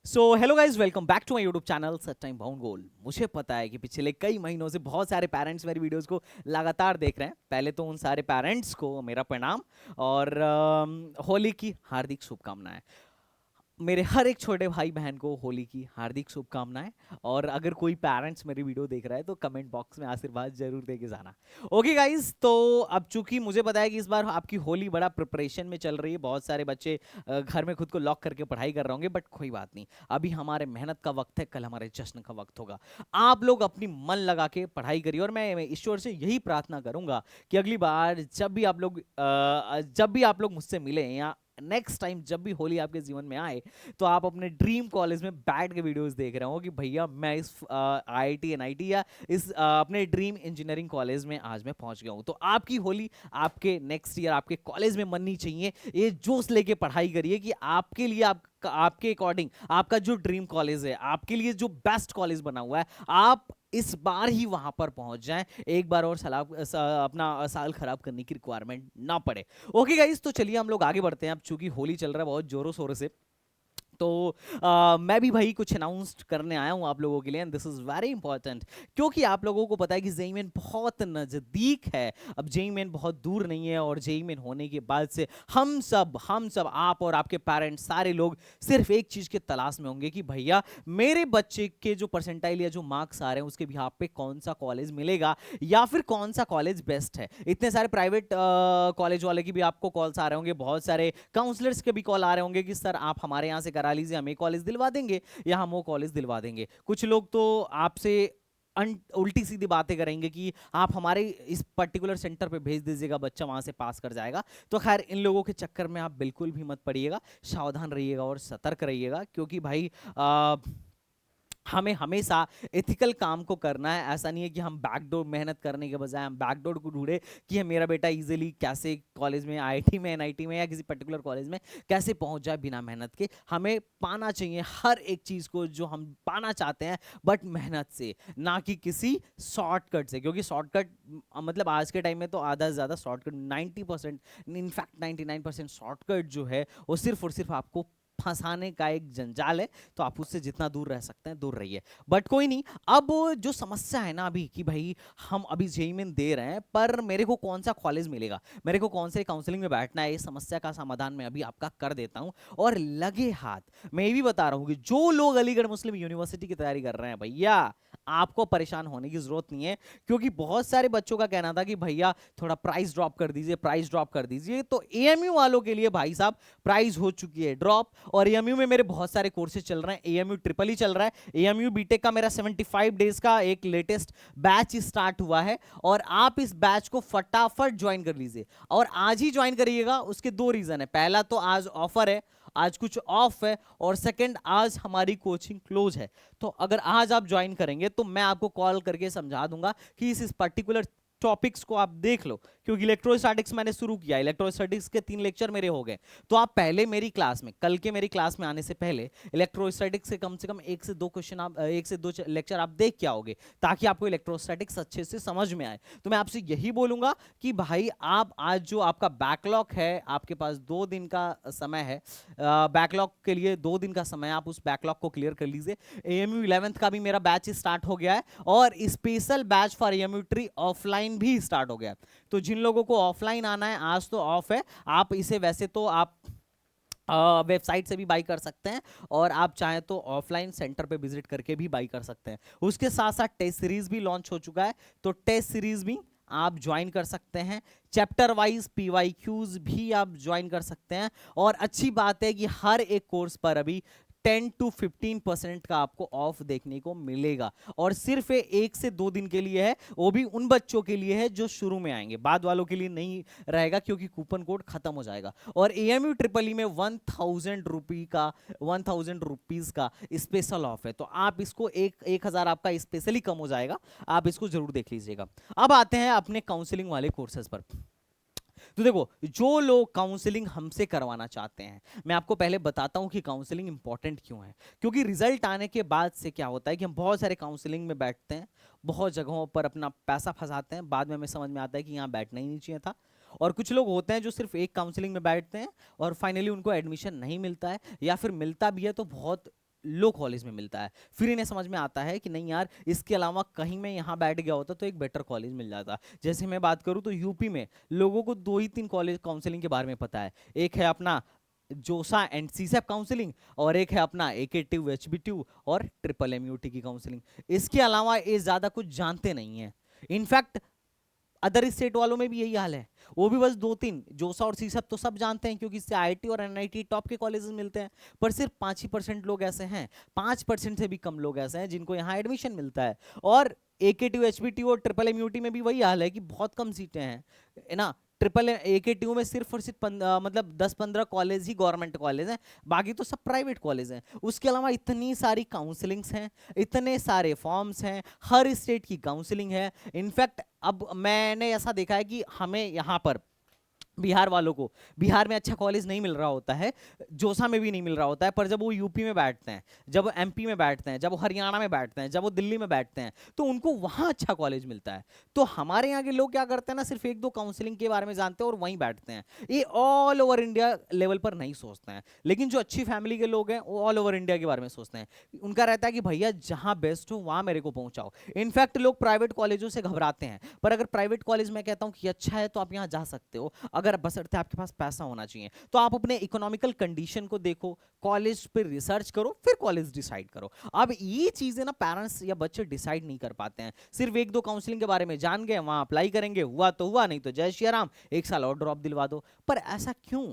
So hello guys, welcome back to my YouTube channel such time bound goal. मुझे पता है कि पिछले कई महीनों से बहुत सारे पेरेंट्स मेरी वीडियोस को लगातार देख रहे हैं। पहले तो उन सारे पेरेंट्स को मेरा प्रणाम और होली की हार्दिक शुभकामनाएं। मेरे हर एक छोटे भाई बहन को होली की हार्दिक शुभकामनाएं। और अगर कोई पेरेंट्स मेरी वीडियो देख रहा है तो कमेंट बॉक्स में आशीर्वाद जरूर दे के जाना। ओके गाइस, तो अब चूंकि मुझे पता है कि इस बार आपकी होली बड़ा प्रिपरेशन में चल रही है, बहुत सारे बच्चे घर में खुद को लॉक करके पढ़ाई कर रहे होंगे, बट कोई बात नहीं। अभी हमारे मेहनत का वक्त है, कल हमारे जश्न का वक्त होगा। आप लोग अपनी मन लगा के पढ़ाई करिए और मैं ईश्वर से यही प्रार्थना करूंगा कि अगली बार जब भी आप लोग मुझसे मिले या नेक्स्ट टाइम जब भी होली आपके जीवन में आए, तो आप अपने ड्रीम कॉलेज में बैठ के वीडियोस देख रहे हो कि भैया मैं इस आईआईटी एनआईटी या इस अपने ड्रीम इंजीनियरिंग कॉलेज में आज मैं पहुंच गया हूं। तो आपकी होली आपके नेक्स्ट ईयर आपके कॉलेज में मननी चाहिए। ये जोश लेके पढ़ाई करिए कि आपके लिए आपके अकॉर्डिंग आपका जो ड्रीम कॉलेज है, आपके लिए जो बेस्ट कॉलेज बना हुआ है, आप इस बार ही वहां पर पहुंच जाएं। एक बार और अपना साल खराब करने की रिक्वायरमेंट ना पड़े। ओके गाइस, तो चलिए हम लोग आगे बढ़ते हैं। अब चूंकि होली चल रहा है बहुत जोरों शोरों से, तो मैं भी भाई कुछ अनाउंस करने आया हूं आप लोगों के लिए, and this is very important. क्योंकि आप लोगों को पता है कि जेई मेन बहुत नजदीक है। अब जेई मेन बहुत दूर नहीं है, और जेई मेन होने के बाद से हम सब आप और आपके पेरेंट्स सारे लोग सिर्फ एक चीज के तलाश में होंगे कि भैया मेरे बच्चे के जो परसेंटाइल या जो मार्क्स आ रहे हैं उसके बिहाफ पे कौन सा कॉलेज मिलेगा या फिर कौन सा कॉलेज बेस्ट है। इतने सारे प्राइवेट कॉलेज वाले की भी आपको कॉल्स आ रहे होंगे, बहुत सारे काउंसलर्स के भी कॉल आ रहे होंगे कि सर आप हमारे यहाँ से करा लीजिए, हम ये कॉलेज दिलवा देंगे या हम वो कॉलेज दिलवा देंगे। कुछ लोग तो आपसे उल्टी सीधी बातें करेंगे कि आप हमारे इस पर्टिकुलर सेंटर पे भेज दीजिएगा, बच्चा वहां से पास कर जाएगा। तो खैर इन लोगों के चक्कर में आप बिल्कुल भी मत पड़िएगा, सावधान रहिएगा और सतर्क रहिएगा। क्योंकि भाई हमें हमेशा एथिकल काम को करना है। ऐसा नहीं है कि हम बैकडोर मेहनत करने के बजाय हम बैकडोर को ढूंढे कि मेरा बेटा इजीली कैसे कॉलेज में, आईआईटी में, एनआईटी में या किसी पर्टिकुलर कॉलेज में कैसे पहुंच जाए बिना मेहनत के। हमें पाना चाहिए हर एक चीज को जो हम पाना चाहते हैं, बट मेहनत से, ना कि किसी शॉर्टकट से। क्योंकि शॉर्टकट मतलब आज के टाइम में तो आधा से ज्यादा शॉर्टकट 90%, इनफैक्ट 99% शॉर्टकट जो है वो सिर्फ और सिर्फ आपको फंसाने का एक जंजाल है। तो आप उससे जितना दूर रह सकते हैं दूर रहिए। बट कोई नहीं। अब जो समस्या है ना अभी कि भाई हम अभी जेई मेन दे रहे हैं, पर मेरे को कौन सा कॉलेज मिलेगा, मेरे को कौन से काउंसलिंग में बैठना है, इस समस्या का समाधान मैं अभी आपका कर देता हूं। और लगे हाथ मैं ये भी बता रहा हूं कि जो लोग अलीगढ़ मुस्लिम यूनिवर्सिटी की तैयारी कर रहे हैं भैया, आपको परेशान होने की जरूरत नहीं है। क्योंकि बहुत सारे बच्चों का कहना था कि भैया थोड़ा प्राइस ड्रॉप कर दीजिए, प्राइस ड्रॉप कर दीजिए। तो एएमयू वालों के लिए भाई साहब प्राइस हो चुकी है ड्रॉप। और एएमयू में मेरे बहुत सारे कोर्सेज चल रहे हैं। एएमयू ट्रिपल ही चल रहा है। एएमयू बीटेक का मेरा 75 डेज का एक लेटेस्ट बैच स्टार्ट हुआ है, और आप इस बैच को फटाफट ज्वाइन कर लीजिए। और आज ही ज्वाइन करिएगा। उसके दो रीजन है। पहला तो आज ऑफर है, आज कुछ ऑफ है, और सेकंड आज हमारी कोचिंग क्लोज है। तो अगर आज आप ज्वाइन करेंगे तो मैं आपको कॉल करके समझा दूंगा कि इस पर्टिकुलर टॉपिक्स को आप देख लो। क्योंकि इलेक्ट्रोस्टैटिक्स मैंने शुरू किया, इलेक्ट्रोस्टैटिक्स के 3 लेक्चर मेरे हो गए। तो आप पहले मेरी क्लास में, कल के मेरी क्लास में आने से पहले इलेक्ट्रोस्टैटिक्स से कम 1 से 2 क्वेश्चन आप 1 से 2 लेक्चर आप देख के आओगे, ताकि आपको इलेक्ट्रोस्टैटिक्स अच्छे से समझ में आए। तो मैं आपसे यही बोलूंगा कि भाई आप आज जो आपका बैकलॉग है, आपके पास 2 दिन का समय है, बैकलॉग के लिए 2 दिन का समय, आप उस बैकलॉग को क्लियर कर लीजिए। एएमयू 11th का भी मेरा बैच स्टार्ट हो गया है, और special batch for AMU tree offline भी स्टार्ट हो गया है। तो जिन लोगों को ऑफलाइन आना है, आज तो ऑफ है, आप इसे वैसे तो आप वेबसाइट से भी बाई कर सकते हैं, और आप चाहें तो ऑफलाइन सेंटर पे विजिट करके भी बाई कर सकते हैं। उसके साथ साथ टेस्ट सीरीज भी लॉन्च हो चुका है, तो टेस्ट सीरीज भी आप ज्वाइन कर सकते हैं। चैप्टर वाइज पीवाईक्यूज भी आप ज्वाइन कर सकते हैं। और अच्छी बात है कि हर एक कोर्स पर अभी 10 to 15% का आपको ऑफ देखने को मिलेगा, और सिर्फ 1 से 2 दिन के लिए है। वो भी उन बच्चों के लिए है जो शुरू में आएंगे, बाद वालों के लिए नहीं रहेगा, क्योंकि कूपन कोड खत्म हो जाएगा। और एएमयू ट्रिपल ई में 1000 रुपीज का स्पेशल ऑफ है। तो आप इसको 1000 आपका स्पेशली कम हो जाएगा, आप इसको जरूर देख लीजिएगा। अब आते हैं अपने काउंसलिंग वाले कोर्सेज पर। तो देखो, जो लोग काउंसलिंग हमसे करवाना चाहते हैं, मैं आपको पहले बताता हूं कि काउंसलिंग इंपॉर्टेंट क्यों है। क्योंकि रिजल्ट आने के बाद से क्या होता है कि हम बहुत सारे काउंसलिंग में बैठते हैं, बहुत जगहों पर अपना पैसा फंसाते हैं, बाद में हमें समझ में आता है कि यहाँ बैठना ही नहीं चाहिए था। और कुछ लोग होते हैं जो सिर्फ एक काउंसलिंग में बैठते हैं और फाइनली उनको एडमिशन नहीं मिलता है, या फिर मिलता भी है तो बहुत लो कॉलेज में मिलता है। फिर इन्हें समझ में आता है कि नहीं यार, इसके अलावा कहीं मैं यहाँ बैठ गया होता तो एक बेटर कॉलेज मिल जाता। जैसे मैं बात करूँ तो यूपी में लोगों को दो ही तीन कॉलेज काउंसलिंग के बारे में पता है। एक है अपना जोसा एंड सीसैप काउंसलिंग, और एक है अपना एकेटिव एचबीट्यू और ट्रिपल एमयूटी की काउंसलिंग। इसके अलावा ये ज्यादा कुछ जानते नहीं है। इनफैक्ट अदर स्टेट वालों में भी यही हाल है, वो भी बस दो तीन जोसा और सीसप तो सब जानते हैं क्योंकि इससे आईआईटी और एनआईटी टॉप के कॉलेजेस मिलते हैं। पर सिर्फ 5% लोग ऐसे हैं, 5% से भी कम लोग ऐसे हैं जिनको यहाँ एडमिशन मिलता है। और एकेटीयू एचबीटीयू और ट्रिपल एमयूटी में भी वही हाल है कि बहुत कम सीटें हैं, है ना। ट्रिपल एकेटीयू में सिर्फ और सिर्फ मतलब 10-15 कॉलेज ही गवर्नमेंट कॉलेज हैं, बाकी तो सब प्राइवेट कॉलेज हैं। उसके अलावा इतनी सारी काउंसलिंग्स हैं, इतने सारे फॉर्म्स हैं, हर स्टेट की काउंसलिंग है। इनफैक्ट अब मैंने ऐसा देखा है कि हमें यहाँ पर बिहार वालों को बिहार में अच्छा कॉलेज नहीं मिल रहा होता है, जोसा में भी नहीं मिल रहा होता है, पर जब वो यूपी में बैठते हैं, जब वो एमपी में बैठते हैं, जब वो हरियाणा में बैठते हैं, जब वो दिल्ली में बैठते हैं, तो उनको वहां अच्छा कॉलेज मिलता है। तो हमारे यहाँ के लोग क्या करते हैं ना, सिर्फ एक दो काउंसलिंग के बारे में जानते हैं और वहीं बैठते हैं। ये ऑल ओवर इंडिया लेवल पर नहीं सोचते हैं। लेकिन जो अच्छी फैमिली के लोग हैं वो ऑल ओवर इंडिया के बारे में सोचते हैं। उनका रहता है कि भैया जहां बेस्ट हो वहां मेरे को पहुंचाओ। इनफैक्ट लोग प्राइवेट कॉलेजों से घबराते हैं, पर अगर प्राइवेट कॉलेज में कहता हूं कि अच्छा है तो आप यहाँ जा सकते हो, अगर बशर्ते आपके पास पैसा होना चाहिए। तो आप अपने इकोनॉमिकल कंडीशन को देखो, कॉलेज पे रिसर्च करो, फिर कॉलेज डिसाइड करो। अब ये चीजें ना पेरेंट्स या बच्चे डिसाइड नहीं कर पाते हैं। सिर्फ एक दो काउंसलिंग के बारे में जान गए, वहां अप्लाई करेंगे, हुआ तो हुआ, नहीं तो जय श्री राम, एक साल और ड्रॉप दिलवा दो। पर ऐसा क्यों?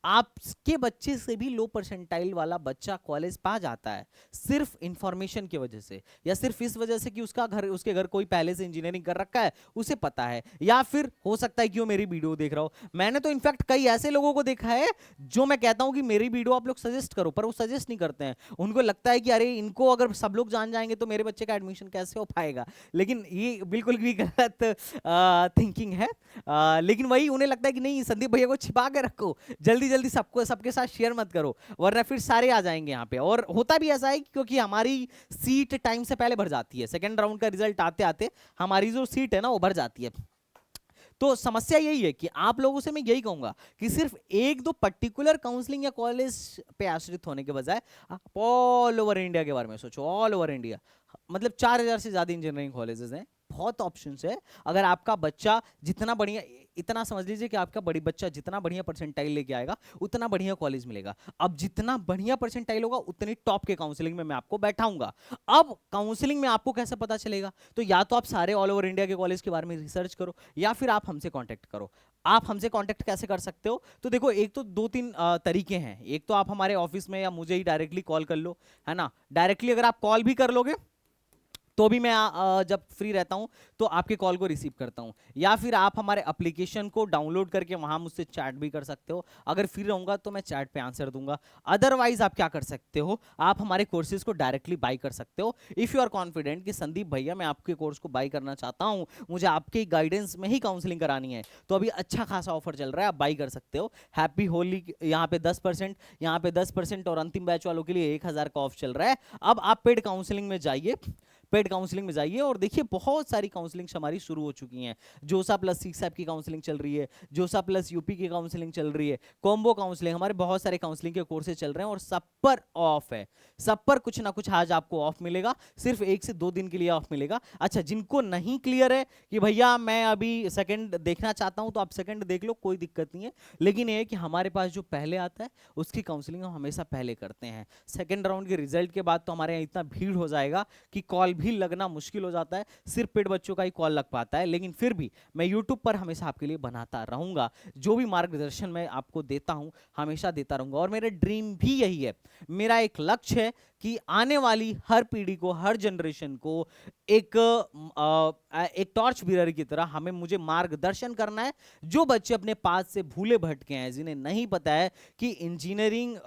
आपके बच्चे से भी लो परसेंटाइल वाला बच्चा कॉलेज पा जाता है सिर्फ इंफॉर्मेशन की वजह से, या सिर्फ इस वजह से कि उसके घर कोई पहले से इंजीनियरिंग कर रखा है, उसे पता है। या फिर हो सकता है कि वो मेरी वीडियो देख रहा हो। मैंने तो इनफैक्ट कई ऐसे लोगों को देखा है जो मैं कहता हूं कि मेरी वीडियो आप लोग सजेस्ट करो, पर वो सजेस्ट नहीं करते हैं। उनको लगता है कि अरे इनको अगर सब लोग जान जाएंगे तो मेरे बच्चे का एडमिशन कैसे हो पाएगा। लेकिन ये बिल्कुल भी गलत थिंकिंग है। लेकिन वही उन्हें लगता है कि नहीं, संदीप भैया को छिपा के रखो, जल्दी जल्दी सबको सबके साथ शेयर मत करो, वरना फिर सारे आ जाएंगे यहाँ पे। और होता भी ऐसा है क्योंकि हमारी सीट टाइम से पहले भर जाती है, सेकंड राउंड का रिजल्ट आते आते हमारी जो सीट है ना वो भर जाती है। तो समस्या यही है कि आप लोगों से मैं यही कहूंगा कि सिर्फ एक दो पर्टिकुलर काउंसलिंग या कॉलेज पे आश्रित होने के बजाय आप ऑल ओवर इंडिया के बारे में सोचो। ऑल ओवर इंडिया मतलब 4000 से ज्यादा इंजीनियरिंग कॉलेजेस हैं, बहुत ऑप्शंस है। अगर आपका बच्चा जितना बढ़िया, इतना समझ लीजिए कि आपका बड़ी बच्चा जितना बढ़िया परसेंटाइल लेके आएगा उतना बढ़िया कॉलेज मिलेगा। अब जितना बढ़िया परसेंटाइल होगा उतनी टॉप के काउंसलिंग में मैं आपको बैठाऊंगा। अब काउंसलिंग में आपको कैसे पता चलेगा? तो या तो आप सारे ऑल ओवर इंडिया के कॉलेज के बारे में रिसर्च करो, या फिर आप हमसे कांटेक्ट करो। आप हमसे कांटेक्ट कैसे कर सकते हो? तो देखो, एक तो दो तीन तरीके हैं। एक तो आप हमारे ऑफिस में या मुझे ही डायरेक्टली कॉल कर लो, है ना। डायरेक्टली अगर आप कॉल भी कर लोगे तो भी मैं जब फ्री रहता हूं तो आपके कॉल को रिसीव करता हूं। या फिर आप हमारे एप्लीकेशन को डाउनलोड करके वहां मुझसे चैट भी कर सकते हो। अगर फ्री रहूंगा तो मैं चैट पे आंसर दूंगा। अदरवाइज आप क्या कर सकते हो, आप हमारे कोर्सेज को डायरेक्टली बाय कर सकते हो। इफ यू आर कॉन्फिडेंट कि संदीप भैया मैं आपके कोर्स को बाय करना चाहता हूं, मुझे आपके गाइडेंस में ही काउंसलिंग करानी है, तो अभी अच्छा खासा ऑफर चल रहा है, आप बाई कर सकते हो। हैप्पी होली यहाँ पे 10%, यहाँ पे 10%, और अंतिम बैच वालों के लिए 1000 का ऑफ चल रहा है। अब आप पेड काउंसलिंग में जाइए, पेड काउंसलिंग में जाइए और देखिए बहुत सारी काउंसलिंग हमारी शुरू हो चुकी हैं। जोसा प्लस सीसैप की काउंसलिंग चल रही है, जोसा प्लस यूपी की काउंसलिंग चल रही है, कॉम्बो काउंसलिंग, हमारे बहुत सारे काउंसलिंग के कोर्सेज चल रहे हैं और सब पर ऑफ है। सब पर कुछ ना कुछ आज आपको ऑफ मिलेगा, सिर्फ 1 से 2 दिन के लिए ऑफ मिलेगा। अच्छा, जिनको नहीं क्लियर है कि भैया मैं अभी सेकंड देखना चाहता हूं, तो आप सेकंड देख लो, कोई दिक्कत नहीं है। लेकिन ये है कि हमारे पास जो पहले आता है उसकी काउंसलिंग हम हमेशा पहले करते हैं। सेकंड राउंड के रिजल्ट के बाद तो हमारे यहाँ इतना भीड़ हो जाएगा कि कॉल भी लगना मुश्किल हो जाता है, सिर्फ पेड बच्चों का ही कॉल लग पाता है। लेकिन फिर भी मैं यूट्यूब पर हमेशा आपके लिए बनाता रहूंगा, जो भी मार्गदर्शन मैं आपको देता हूं हमेशा देता रहूंगा। और मेरा ड्रीम भी यही है, मेरा एक लक्ष्य है कि आने वाली हर पीढ़ी को, हर जनरेशन को एक टॉर्च बीरर की तरह मुझे मार्गदर्शन करना है। जो बच्चे अपने पास से भूले भटके हैं, जिन्हें नहीं पता है कि इंजीनियरिंग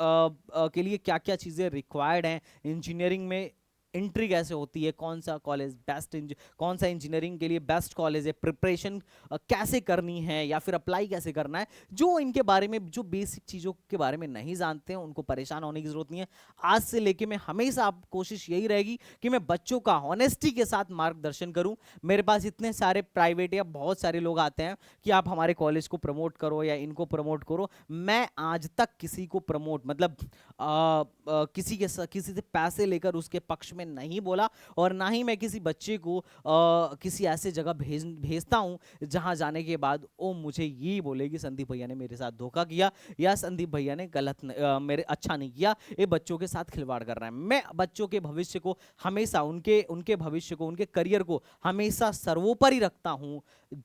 के लिए क्या क्या चीजें रिक्वायर्ड हैं, इंजीनियरिंग में एंट्री कैसे होती है, कौन सा कॉलेज बेस्ट, कौन सा इंजीनियरिंग के लिए बेस्ट कॉलेज है, प्रिपरेशन कैसे करनी है या फिर अप्लाई कैसे करना है, जो इनके बारे में, जो बेसिक चीज़ों के बारे में नहीं जानते हैं उनको परेशान होने की जरूरत नहीं है। आज से लेके मैं हमेशा आप कोशिश यही रहेगी कि मैं बच्चों का ऑनेस्टी के साथ मार्गदर्शन करूं। मेरे पास इतने सारे प्राइवेट या बहुत सारे लोग आते हैं कि आप हमारे कॉलेज को प्रमोट करो या इनको प्रमोट करो। मैं आज तक किसी को प्रमोट मतलब किसी से पैसे लेकर उसके पक्ष में नहीं बोला, और ना ही मैं किसी बच्चे को किसी ऐसे जगह भेजता हूं जहां जाने के बाद वो मुझे ये बोले कि संदीप भैया ने मेरे साथ धोखा किया या संदीप भैया ने मेरे अच्छा नहीं किया, ये बच्चों के साथ खिलवाड़ कर रहा है। मैं बच्चों के भविष्य को हमेशा, उनके भविष्य को, उनके करियर को हमेशा सर्वोपरि रखता हूं।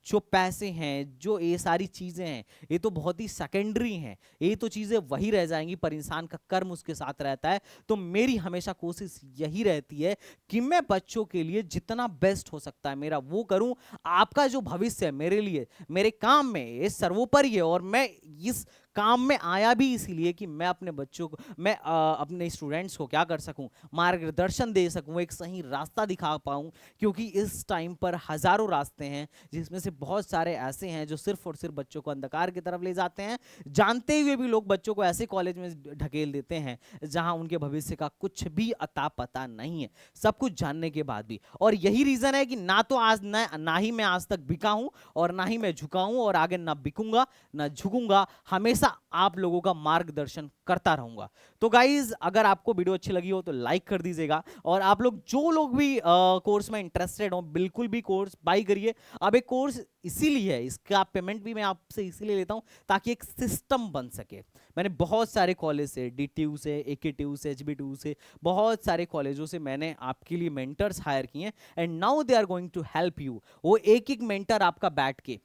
जो पैसे हैं, जो ये सारी चीजें हैं, ये तो बहुत ही सेकेंडरी हैं, ये तो चीजें वही रह जाएंगी, पर इंसान का कर्म उसके साथ रहता है। तो मेरी हमेशा कोशिश यही रहती है कि मैं बच्चों के लिए जितना बेस्ट हो सकता है मेरा वो करूं। आपका जो भविष्य है मेरे लिए, मेरे काम में ये सर्वोपरि है, और मैं इस काम में आया भी इसीलिए कि मैं अपने बच्चों को, मैं अपने स्टूडेंट्स को क्या कर सकूं, मार्गदर्शन दे सकूं, एक सही रास्ता दिखा पाऊं। क्योंकि इस टाइम पर हजारों रास्ते हैं जिसमें से बहुत सारे ऐसे हैं जो सिर्फ और सिर्फ बच्चों को अंधकार की तरफ ले जाते हैं। जानते हुए भी लोग बच्चों को ऐसे कॉलेज में ढकेल देते हैं जहां उनके भविष्य का कुछ भी अता पता नहीं है, सब कुछ जानने के बाद भी। और यही रीजन है कि ना तो आज ना ही मैं आज तक बिका हूं और ना ही मैं झुका हूं, और आगे ना बिकूंगा ना झुकूंगा, हमेशा आप लोगों का मार्गदर्शन करता रहूंगा। तो गाइज, अगर आपको वीडियो अच्छी लगी हो तो लाइक कर दीजिएगा, और आप लोग जो लोग भी कोर्स में इंटरेस्टेड हो बिल्कुल भी कोर्स बाई करिए। अब एक कोर्स इसीलिए है, इसका पेमेंट भी मैं आपसे इसीलिए लेता हूं ताकि एक सिस्टम बन सके। मैंने बहुत सारे कॉलेज से, डीटीयू से, एकेटीयू से, एचबीटीयू से, बहुत सारे कॉलेजों से मैंने आपके लिए मेंटर्स हायर किए हैं, and now they are going to help you. वो एक एक मेंटर आपका बैठ के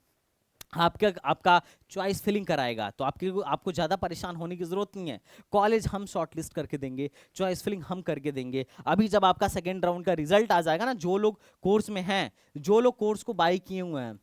आपका चॉइस फिलिंग कराएगा, तो आपको ज़्यादा परेशान होने की ज़रूरत नहीं है। कॉलेज हम शॉर्टलिस्ट करके देंगे, चॉइस फिलिंग हम करके देंगे। अभी जब आपका सेकेंड राउंड का रिजल्ट आ जाएगा ना, जो लोग कोर्स में हैं, जो लोग कोर्स को बाई किए हुए हैं,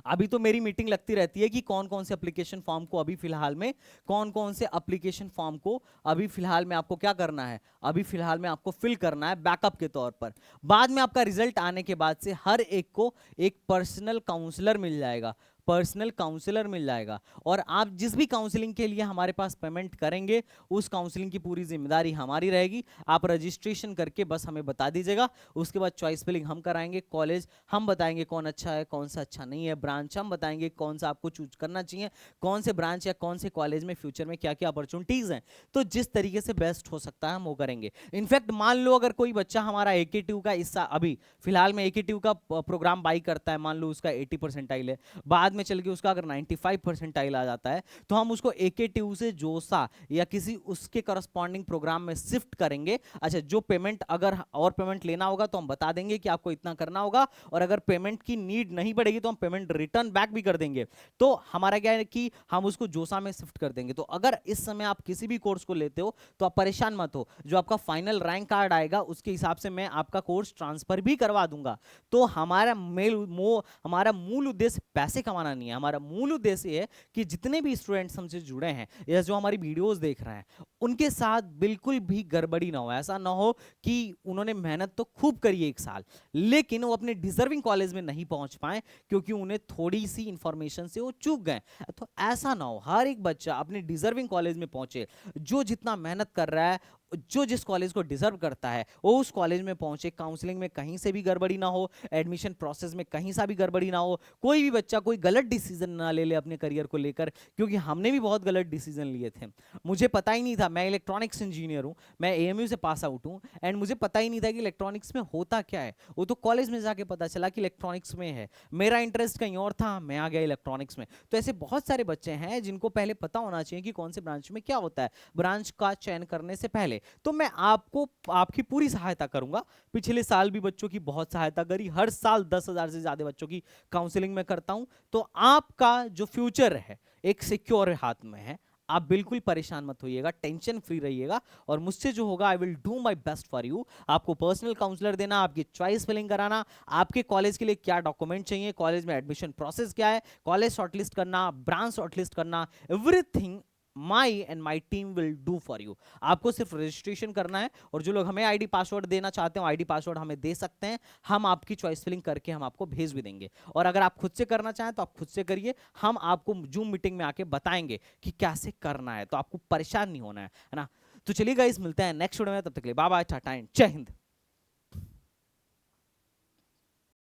अभी तो मेरी मीटिंग लगती रहती है कि कौन कौन से एप्लीकेशन फॉर्म को अभी फिलहाल में, कौन कौन से एप्लीकेशन फॉर्म को अभी फिलहाल में आपको क्या करना है, अभी फिलहाल में आपको फिल करना है बैकअप के तौर पर। बाद में आपका रिजल्ट आने के बाद से हर एक को एक पर्सनल काउंसलर मिल जाएगा, पर्सनल काउंसलर मिल जाएगा। और आप जिस भी काउंसलिंग के लिए हमारे पास पेमेंट करेंगे, उस काउंसलिंग की पूरी जिम्मेदारी हमारी रहेगी। आप रजिस्ट्रेशन करके बस हमें बता दीजिएगा, उसके बाद चॉइस फिलिंग हम कराएंगे, कॉलेज हम बताएंगे कौन अच्छा है कौन सा अच्छा नहीं है, ब्रांच हम बताएंगे कौन सा आपको चूज करना चाहिए, कौन से ब्रांच या कौन से कॉलेज में फ्यूचर में क्या क्या अपॉर्चुनिटीज हैं। तो जिस तरीके से बेस्ट हो सकता है हम वो करेंगे। इनफैक्ट मान लो अगर कोई बच्चा हमारा एकेटीयू का हिस्सा, अभी फिलहाल में एकेटीयू का प्रोग्राम बाई करता है, मान लो उसका 80 परसेंटाइल है, बाद में चल के उसका अगर 95 परसेंटाइल आ जाता है, तो हम उसको एकेटीयू से जोसा या किसी उसके करस्पॉन्डिंग प्रोग्राम में शिफ्ट करेंगे। अच्छा, जो पेमेंट, अगर और पेमेंट लेना होगा तो हम बता देंगे कि आपको इतना करना होगा, और अगर पेमेंट की नीड नहीं पड़ेगी तो हम पेमेंट रिटर्न बैक भी कर देंगे। तो हमारा क्या है कि हम उसको जोसा में शिफ्ट कर देंगे। तो अगर इस समय आप किसी भी कोर्स को लेते हो तो आप परेशान मत हो, जो आपका फाइनल रैंक कार्ड आएगा उसके हिसाब से मैं आपका कोर्स ट्रांसफर भी करवा दूंगा। तो हमारा मूल उद्देश्य पैसे कमाना नहीं है, हमारा मूल उद्देश्य है कि जितने भी स्टूडेंट्स हमसे जुड़े हैं या जो हमारी वीडियोस देख रहे हैं, उनके साथ बिल्कुल भी गड़बड़ी ना हो। ऐसा ना हो कि उन्होंने मेहनत तो खूब करी है 1 साल, लेकिन वो अपने डिजर्विंग कॉलेज में नहीं पहुंच पाए क्योंकि उन्हें थोड़ी सी इंफॉर्मेशन से वो चूक गए। तो ऐसा ना हो, हर एक बच्चा अपने डिजर्विंग कॉलेज में पहुंचे, जो जितना मेहनत कर रहा है, जो जिस कॉलेज को डिजर्व करता है वो उस कॉलेज में पहुंचे। काउंसलिंग में कहीं से भी गड़बड़ी ना हो, एडमिशन प्रोसेस में कहीं सा भी गड़बड़ी ना हो, कोई भी बच्चा कोई गलत डिसीजन ना ले अपने करियर को लेकर, क्योंकि हमने भी बहुत गलत डिसीजन लिए थे। मुझे पता ही नहीं था, मैं इलेक्ट्रॉनिक्स इंजीनियर हूं, मैं एएमयू से पास आउट हूं, एंड मुझे पता ही नहीं था कि इलेक्ट्रॉनिक्स में होता क्या है। वो तो कॉलेज में जाके पता चला कि इलेक्ट्रॉनिक्स में है, मेरा इंटरेस्ट कहीं और था, मैं आ गया इलेक्ट्रॉनिक्स में। तो ऐसे बहुत सारे बच्चे हैं जिनको पहले पता होना चाहिए कि कौन से ब्रांच में क्या होता है, ब्रांच का चयन करने से पहले। तो मैं आपको आपकी पूरी सहायता करूंगा। पिछले साल भी बच्चों की बहुत सहायता करी, हर साल 10,000 से ज्यादा बच्चों की काउंसलिंग में करता हूं। तो आपका जो फ्यूचर है एक सिक्योर हाथ में है, आप बिल्कुल परेशान मत होइएगा, टेंशन फ्री रहिएगा, और मुझसे जो होगा I will do my best for you. आपको पर्सनल काउंसलर देना, आपकी चॉइस फिलिंग कराना, आपके कॉलेज के लिए क्या डॉक्यूमेंट चाहिए, कॉलेज में एडमिशन प्रोसेस क्या है, कॉलेज शॉर्टलिस्ट करना, ब्रांच शॉर्टलिस्ट करना, everything my and my team will do for you. आपको सिर्फ रजिस्ट्रेशन करना है और जो लोग हमें आईडी पासवर्ड देना चाहते हो आईडी पासवर्ड हमें दे सकते हैं, हम आपकी चॉइस फिलिंग करके हम आपको भेज भी देंगे। और अगर आप खुद से करना चाहें तो आप खुद से करिए, हम आपको जूम मीटिंग में आके बताएंगे कि कैसे करना है, तो आपको परेशान नहीं होना है ना। तो चलिए गाइस, मिलते हैं नेक्स्ट वीडियो में, तब तक के लिए बाय बाय, टाटा एंड जय हिंद।